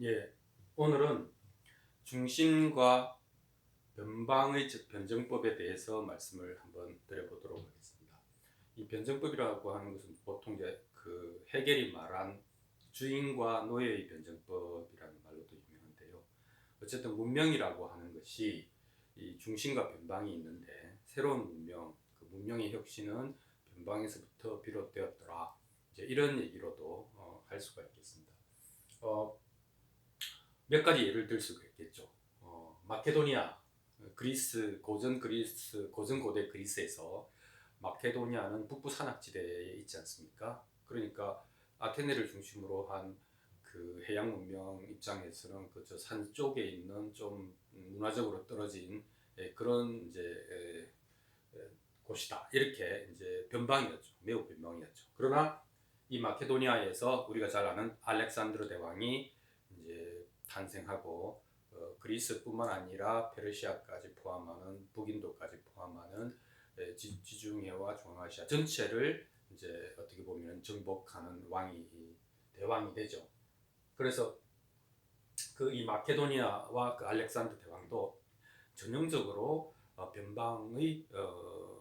예, 오늘은 중심과 변방의 변정법에 대해서 말씀을 한번 드려보도록 하겠습니다. 이 변정법이라고 하는 것은 보통 이제 그 해겔이 말한 주인과 노예의 변정법이라는 말로도 유명한데요. 어쨌든 문명이라고 하는 것이 이 중심과 변방이 있는데 새로운 문명, 그 문명의 혁신은 변방에서부터 비롯되었더라. 이제 이런 얘기로도 할 수가 있겠습니다. 어, 몇 가지 예를 들 수가 있겠죠. 마케도니아, 그리스, 고전 고대 그리스에서 마케도니아는 북부 산악지대에 있지 않습니까? 그러니까 아테네를 중심으로 한 그 해양 문명 입장에서는 그 저 산 쪽에 있는 좀 문화적으로 떨어진 그런 이제 곳이다. 이렇게 이제 변방이었죠. 매우 변방이었죠. 그러나 이 마케도니아에서 우리가 잘 아는 알렉산드로 대왕이 이제 탄생하고 그리스뿐만 아니라 페르시아까지 포함하는 북인도까지 포함하는 지중해와 중앙아시아 전체를 이제 어떻게 보면 정복하는 왕이 대왕이 되죠. 그래서 그 이 마케도니아와 그 알렉산드 대왕도 전형적으로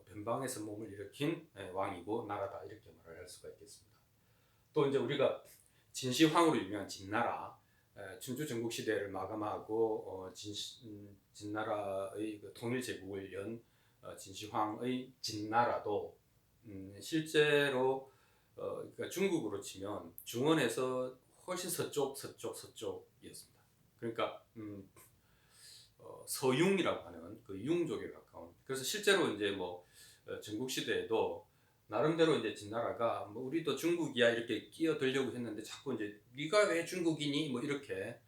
변방에서 몸을 일으킨 왕이고 나라다 이렇게 말을 할 수가 있겠습니다. 또 이제 우리가 진시황으로 유명한 진나라, 춘추 전국 시대를 마감하고 진나라의 그 통일 제국을 연 진시황의 진나라도 실제로 그러니까 중국으로 치면 중원에서 훨씬 서쪽이었습니다. 그러니까 서융이라고 하는 그 융족에 가까운. 그래서 실제로 이제 뭐 전국 시대에도 나름대로 이제 진나라가 뭐 우리도 중국이야 이렇게 끼어들려고 했는데 자꾸 이제 네가 왜 중국이니 뭐 이렇게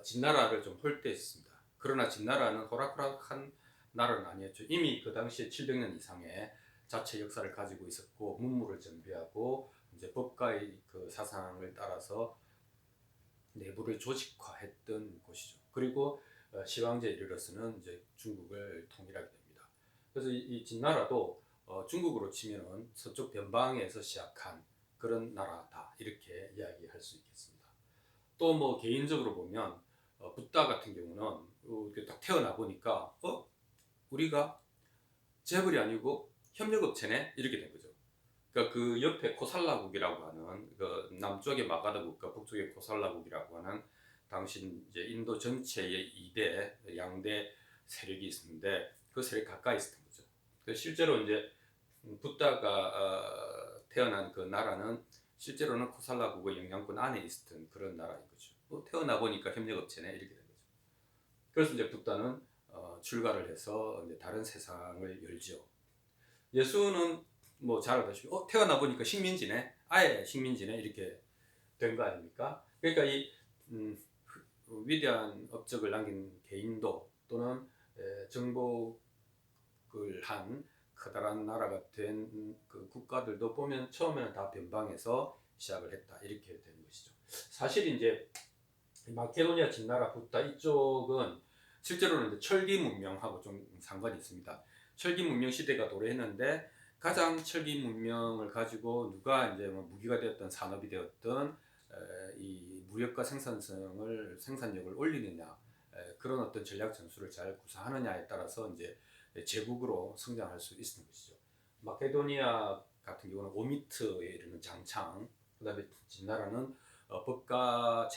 진나라를 좀 홀대했습니다. 그러나 진나라는 호락호락한 나라는 아니었죠. 이미 그 당시에 700년 이상의 자체 역사를 가지고 있었고 문물을 정비하고 이제 법가의 그 사상을 따라서 내부를 조직화했던 곳이죠. 그리고 시황제에 이르러서는 이제 중국을 통일하게 됩니다. 그래서 이 진나라도 중국으로 치면은 서쪽 변방에서 시작한 그런 나라다 이렇게 이야기할 수 있겠습니다. 또 뭐 개인적으로 보면 붓다 같은 경우는 이렇게 딱 태어나 보니까 우리가 재벌이 아니고 협력업체네 이렇게 된 거죠. 그러니까 그 옆에 코살라국이라고 하는 그 남쪽의 마가다국과 북쪽의 코살라국이라고 하는 당시 이제 인도 전체의 2대 양대 세력이 있었는데 그 세력 가까이 있었던 거죠. 그 실제로 이제 붓다가 태어난 그 나라는 실제로는 코살라국의 영향권 안에 있었던 그런 나라인 거죠. 뭐 태어나 보니까 협력업체네 이렇게 된 거죠. 그래서 이제 붓다는 출가를 해서 이제 다른 세상을 열죠. 예수는 뭐 잘 알다시피 태어나 보니까 식민지네, 아예 식민지네 이렇게 된 거 아닙니까? 그러니까 이 위대한 업적을 남긴 개인도 또는 정복을 한 커다란 나라가 된 그 국가들도 보면 처음에는 다 변방에서 시작을 했다 이렇게 되는 것이죠. 사실 이제 마케도니아 진나라 붓다 이쪽은 실제로는 이제 철기 문명하고 좀 상관이 있습니다. 철기 문명 시대가 도래했는데 가장 철기 문명을 가지고 누가 이제 뭐 무기가 되었던 산업이 되었던 이 무역과 생산력을 올리느냐 그런 어떤 전략 전술을 잘 구사하느냐에 따라서 이제 제국으로 성장할 수 있는 것이죠. 마케도니아 같은 경우는 오미트에 이르는 장창, 그다음에 진나라는 법가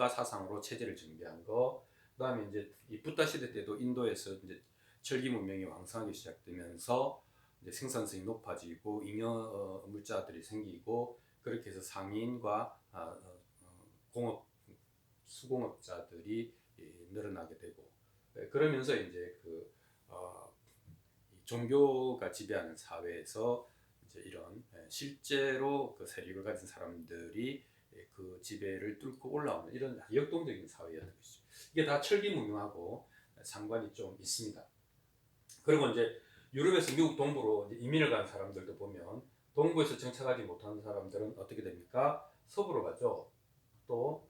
사상으로 체제를 정비한 거, 그다음에 이제 이 붓다 시대 때도 인도에서 이제 철기 문명이 왕성하게 시작되면서 이제 생산성이 높아지고 잉여 물자들이 생기고 그렇게 해서 상인과 공업 수공업자들이 늘어나게 되고 그러면서 이제 그 종교가 지배하는 사회에서 이제 이런 실제로 그 세력을 가진 사람들이 그 지배를 뚫고 올라오는 이런 역동적인 사회였던 것이죠. 이게 다 철기 문명하고 상관이 좀 있습니다. 그리고 이제 유럽에서 미국 동부로 이민을 간 사람들도 보면 동부에서 정착하지 못하는 사람들은 어떻게 됩니까? 서부로 가죠. 또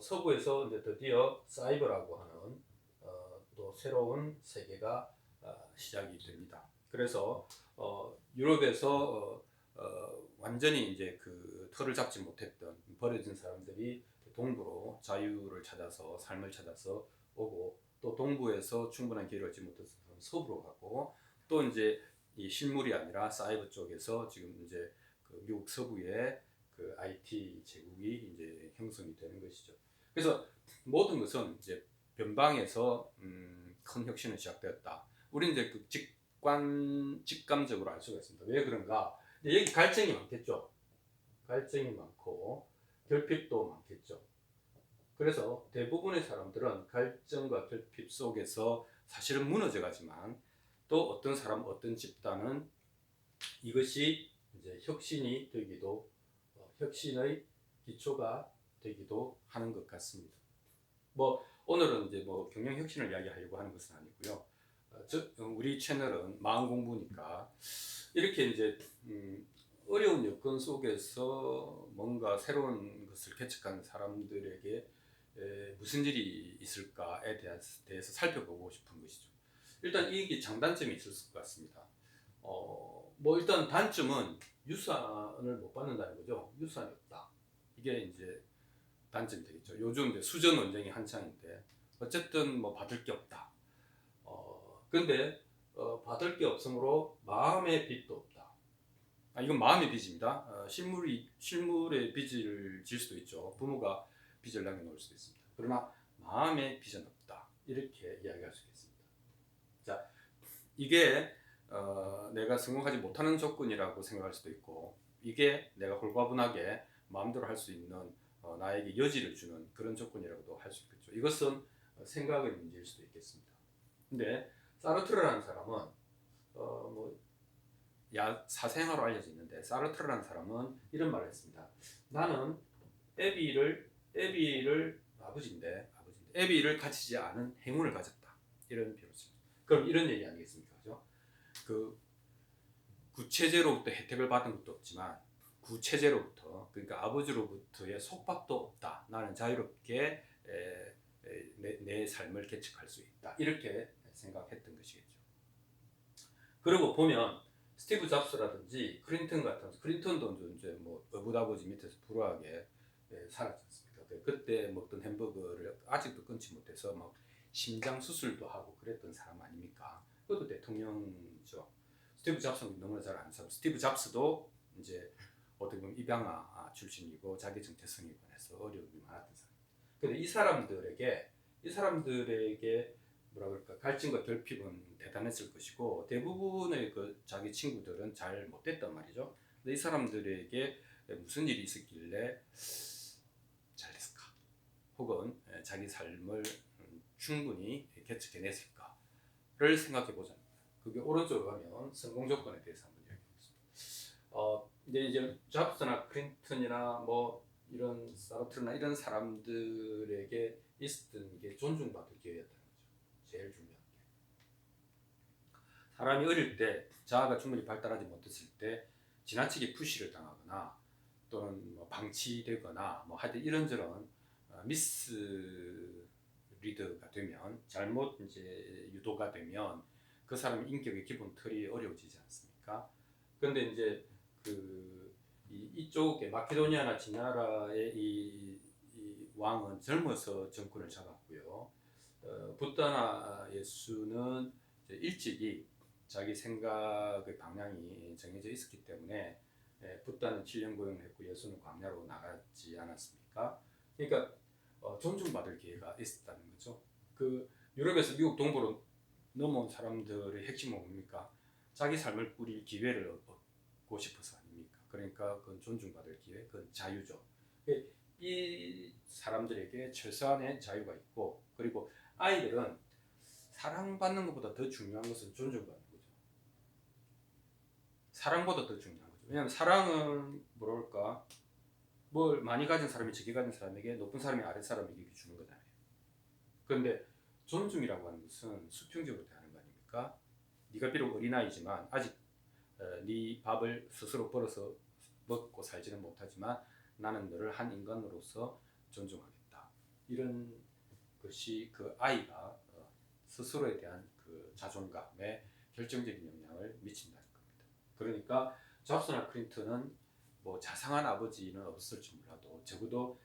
서부에서 이제 드디어 사이버라고 하는 또 새로운 세계가 시작이 됩니다. 그래서 유럽에서 완전히 이제 그 털을 잡지 못했던 버려진 사람들이 동부로 자유를 찾아서 삶을 찾아서 오고, 또 동부에서 충분한 기회를 얻지 못해서 서부로 가고, 또 이제 이 실물이 아니라 사이버 쪽에서 지금 이제 그 미국 서부의 그 IT 제국이 이제 형성이 되는 것이죠. 그래서 모든 것은 이제 변방에서 큰 혁신이 시작되었다. 우리는 이제 그 직감적으로 알 수가 있습니다. 왜 그런가? 여기 갈증이 많겠죠. 갈증이 많고 결핍도 많겠죠. 그래서 대부분의 사람들은 갈증과 결핍 속에서 사실은 무너져 가지만, 또 어떤 사람, 어떤 집단은 이것이 이제 혁신이 되기도, 혁신의 기초가 되기도 하는 것 같습니다. 뭐 오늘은 이제 뭐 경영 혁신을 이야기하려고 하는 것은 아니고요. 우리 채널은 마음 공부니까 이렇게 이제 어려운 여건 속에서 뭔가 새로운 것을 개척하는 사람들에게 무슨 일이 있을까에 대해서 살펴보고 싶은 것이죠. 일단 이게 장단점이 있을 것 같습니다. 뭐 일단 단점은 유산을 못 받는다는 거죠. 유산이 없다. 이게 이제 단점이 되겠죠. 요즘 이제 수저 논쟁이 한창인데 어쨌든 뭐 받을 게 없다. 근데 받을 게 없으므로 마음의 빚도 없다. 이건 마음의 빚입니다. 실물의 빚을 질 수도 있죠. 부모가 빚을 남겨놓을 수도 있습니다. 그러나 마음의 빚은 없다. 이렇게 이야기할 수 있겠습니다. 자, 이게 내가 성공하지 못하는 조건이라고 생각할 수도 있고, 이게 내가 홀가분하게 마음대로 할 수 있는 나에게 여지를 주는 그런 조건이라고도 할 수 있겠죠. 이것은 생각의 문제일 수도 있겠습니다. 근데 사르트르라는 사람은 뭐 사생아로 알려져 있는데, 사르트르라는 사람은 이런 말을 했습니다. 나는 에비를 아버지인데 에비를 가지지 않은 행운을 가졌다. 이런 비유였습니다. 그럼 이런 얘기 아니겠습니까? 그죠? 그 구체제로부터 혜택을 받은 것도 없지만 구체제로부터, 그러니까 아버지로부터의 속박도 없다. 나는 자유롭게 내 삶을 개척할 수 있다. 이렇게 생각했던 것이겠죠. 그리고 보면 스티브 잡스라든지 클린턴 같은, 클린턴도 이제 뭐 어부다버지 밑에서 불우하게 살았지 않습니까? 그때 먹던 햄버거를 아직도 끊지 못해서 막 심장 수술도 하고 그랬던 사람 아닙니까? 그것도 대통령이죠. 스티브 잡스는 너무나 잘 아는 사람. 스티브 잡스도 이제 어떻게 보면 입양아 출신이고 자기 정체성에 관해서 어려움이 많았던 사람. 근데 이 사람들에게 뭐라 그럴까, 갈증과 결핍은 대단했을 것이고, 대부분의 그 자기 친구들은 잘 못됐단 말이죠. 근데 이 사람들에게 무슨 일이 있었길래 잘 됐을까? 혹은 자기 삶을 충분히 개척해냈을까를 생각해 보자. 그게 오른쪽으로 가면 성공 조건에 대해서 한번 이야기하겠습니다. 이제 잡스나 클린턴이나 뭐 이런 사르트르나 이런 사람들에게 있었던 게 존중받을 기회였다는 거죠. 제일 중요한 게, 사람이 어릴 때 자아가 충분히 발달하지 못했을 때 지나치게 푸시를 당하거나 또는 뭐 방치되거나 뭐 하여튼 이런저런 미스 리드가 되면, 잘못 이제 유도가 되면 그 사람 인격의 기본 틀이 어려워지지 않습니까? 그런데 이제 이쪽에 마케도니아나 진나라의 이 왕은 젊어서 정권을 잡았고요. 붓다나 예수는 일찍이 자기 생각의 방향이 정해져 있었기 때문에 붓다는 7년 고용을 했고 예수는 광야로 나가지 않았습니까? 그러니까 존중받을 기회가 있었다는 거죠. 그 유럽에서 미국 동부로 넘어온 사람들의 핵심은 뭡니까? 자기 삶을 꾸릴 기회를 얻고 싶어서 아닙니까? 그러니까 그건 존중받을 기회, 그건 자유죠. 이 사람들에게 최소한의 자유가 있고, 그리고 아이들은 사랑받는 것보다 더 중요한 것은 존중받는 거죠. 사랑보다 더 중요한 거죠. 왜냐하면 사랑은 뭐랄까, 뭘 많이 가진 사람이 적게 가진 사람에게, 높은 사람이 아래 사람에게 주는 거잖아요. 그런데 존중이라고 하는 것은 수평적으로 대하는 거 아닙니까? 네가 비록 어린아이지만 아직 네 밥을 스스로 벌어서 먹고 살지는 못하지만 나는 너를 한 인간으로서 존중하겠다. 이런 것이 그 아이가 스스로에 대한 그 자존감에 결정적인 영향을 미친다는 겁니다. 그러니까 잡스나 클린턴은 뭐 자상한 아버지는 없을지 몰라도 적어도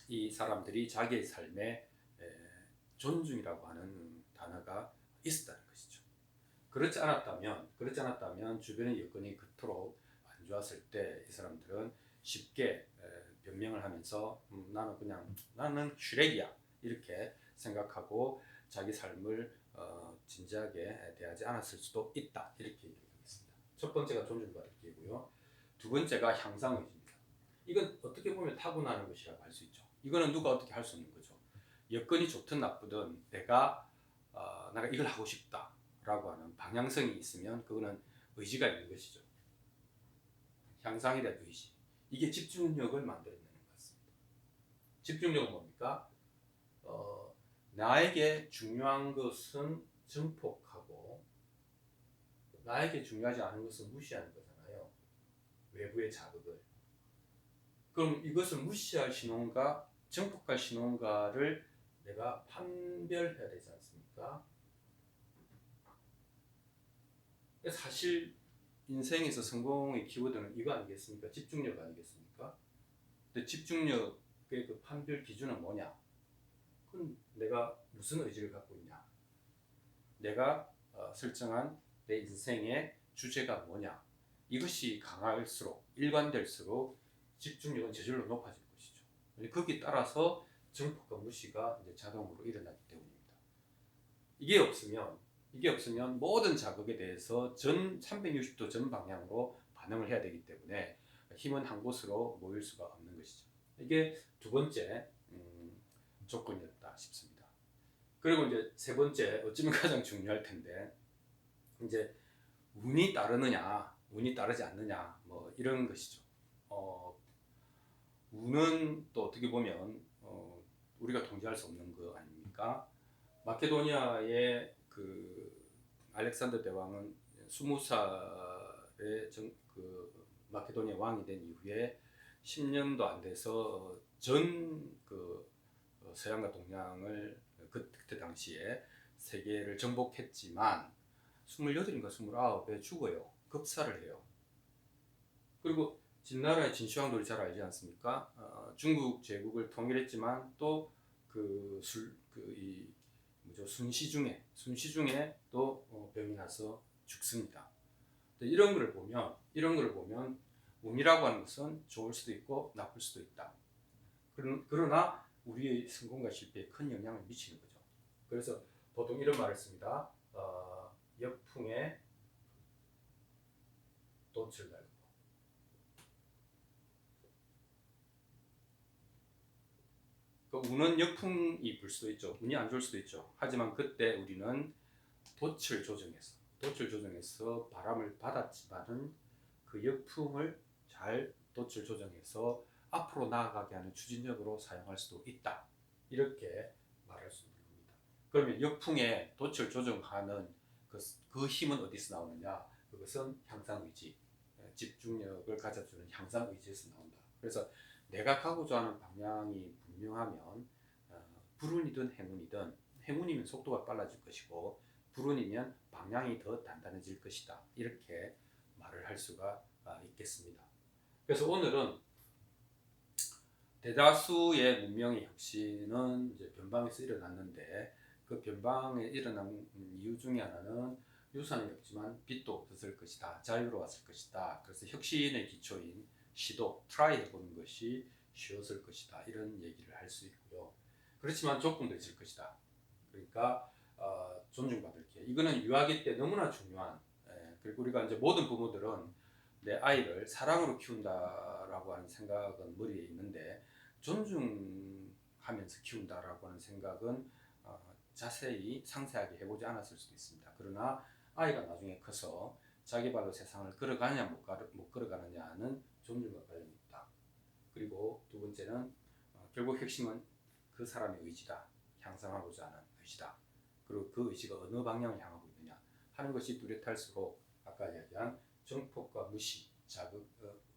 이 사람들이 자기의 삶에 존중이라고 하는 단어가 있었다는 것이죠. 그렇지 않았다면 주변의 여건이 그토록 안 좋았을 때 이 사람들은 쉽게 변명을 하면서 나는 슈렉이야 이렇게 생각하고 자기 삶을 진지하게 대하지 않았을 수도 있다 이렇게 얘기하겠습니다. 첫 번째가 존중받을 기회고요. 두 번째가 향상의지입니다. 이건 어떻게 보면 타고나는 것이라고 할 수 있죠. 이거는 누가 어떻게 할 수 없는 거죠. 여건이 좋든 나쁘든 내가 이걸 하고 싶다라고 하는 방향성이 있으면 그거는 의지가 있는 것이죠. 향상에 대한 의지. 이게 집중력을 만들어내는 것 같습니다. 집중력은 뭡니까? 나에게 중요한 것은 증폭하고 나에게 중요하지 않은 것은 무시하는 거잖아요. 외부의 자극을. 그럼 이것을 무시할 신호인가 증폭할 신호인가를 내가 판별해야 되지 않습니까? 사실 인생에서 성공의 키워드는 이거 아니겠습니까? 집중력 아니겠습니까? 근데 집중력의 그 판별 기준은 뭐냐? 그건 내가 무슨 의지를 갖고 있냐? 내가 설정한 내 인생의 주제가 뭐냐? 이것이 강할수록 일관될수록 집중력은 저절로 높아질 것이죠. 거기에 따라서 증폭과 무시가 이제 자동으로 일어나기 때문입니다. 이게 없으면 모든 자극에 대해서 전 360도 전 방향으로 반응을 해야 되기 때문에 힘은 한 곳으로 모일 수가 없는 것이죠. 이게 두 번째 조건이었다 싶습니다. 그리고 이제 세 번째 어쩌면 가장 중요할 텐데 이제 운이 따르느냐, 운이 따르지 않느냐 뭐 이런 것이죠. 운은 또 어떻게 보면 우리가 통제할 수 없는 거 아닙니까? 마케도니아의 그 알렉산더 대왕은 20살에 마케도니아 왕이 된 이후에 10년도 안 돼서 전 서양과 동양을 그때 당시에 세계를 정복했지만 28인가 29에 죽어요. 급사를 해요. 그리고 진나라의 진시황도를 잘 알지 않습니까? 중국 제국을 통일했지만 또 순시 중에 또 병이 나서 죽습니다. 이런 걸 보면 운이라고 하는 것은 좋을 수도 있고 나쁠 수도 있다. 그러나 우리의 성공과 실패에 큰 영향을 미치는 거죠. 그래서 보통 이런 말을 씁니다. 역풍에 돛을 달고. 운은 역풍이 불 수도 있죠. 운이 안 좋을 수도 있죠. 하지만 그때 우리는 돛을 조정해서 바람을 받았지만은 그 역풍을 잘 돛을 조정해서 앞으로 나아가게 하는 추진력으로 사용할 수도 있다. 이렇게 말할 수 있는 겁니다. 그러면 역풍에 돛을 조정하는 그 힘은 어디서 나오느냐? 그것은 향상의지, 집중력을 가져주는 향상의지에서 나온다. 그래서 내가 가고자 하는 방향이 분명하면 불운이든 행운이면 속도가 빨라질 것이고 불운이면 방향이 더 단단해질 것이다. 이렇게 말을 할 수가 있겠습니다. 그래서 오늘은 대다수의 문명의 혁신은 이제 변방에서 일어났는데 그 변방에 일어난 이유 중에 하나는 유산이 없지만 빛도 없었을 것이다. 자유로웠을 것이다. 그래서 혁신의 기초인 시도, 트라이 해보는 것이 쉬웠을 것이다. 이런 얘기를 할 수 있고요. 그렇지만 조건도 있을 것이다. 그러니까 존중받을 기회. 이거는 유아기 때 너무나 중요한. 그리고 우리가 이제 모든 부모들은 내 아이를 사랑으로 키운다라고 하는 생각은 머리에 있는데 존중하면서 키운다라고 하는 생각은 자세히 상세하게 해보지 않았을 수도 있습니다. 그러나 아이가 나중에 커서 자기 발로 세상을 걸어가느냐 못 걸어가느냐는 존중과 관련이 있다. 그리고 두 번째는 결국 핵심은 그 사람의 의지다. 향상하고자 하는 의지다. 그리고 그 의지가 어느 방향을 향하고 있느냐 하는 것이 뚜렷할수록 아까 이야기한 정폭과 무시,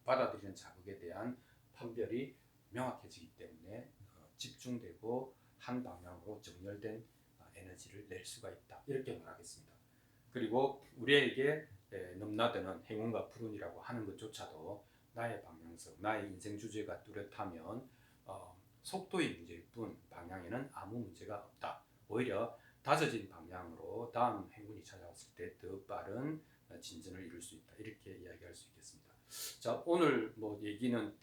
받아들이는 자극에 대한 판별이 명확해지기 때문에 집중되고 한 방향으로 정렬된 에너지를 낼 수가 있다. 이렇게 말하겠습니다. 그리고 우리에게 넘나드는 행운과 불운이라고 하는 것조차도 나의 방향성, 나의 인생 주제가 뚜렷하면 속도의 문제일 뿐 방향에는 아무 문제가 없다. 오히려 다져진 방향으로 다음 행운이 찾아왔을 때 더 빠른 진전을 이룰 수 있다. 이렇게 이야기할 수 있겠습니다. 자, 오늘 뭐 얘기는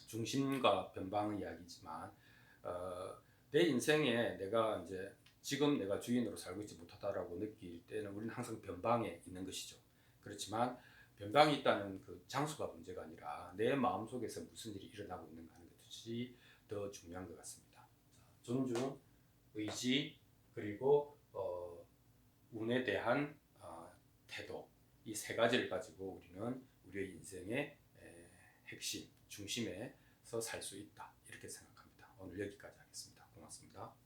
중심과 변방의 이야기지만 내 인생에 내가 이제 지금 내가 주인으로 살고 있지 못하다라고 느낄 때는 우리는 항상 변방에 있는 것이죠. 그렇지만 변방이 있다는 그 장소가 문제가 아니라 내 마음속에서 무슨 일이 일어나고 있는가 하는 것이 더 중요한 것 같습니다. 자, 존중, 의지, 그리고 운에 대한 태도, 이 세 가지를 가지고 우리는 우리의 인생의 핵심, 중심에서 살 수 있다. 이렇게 생각합니다. 오늘 여기까지 하겠습니다. 고맙습니다.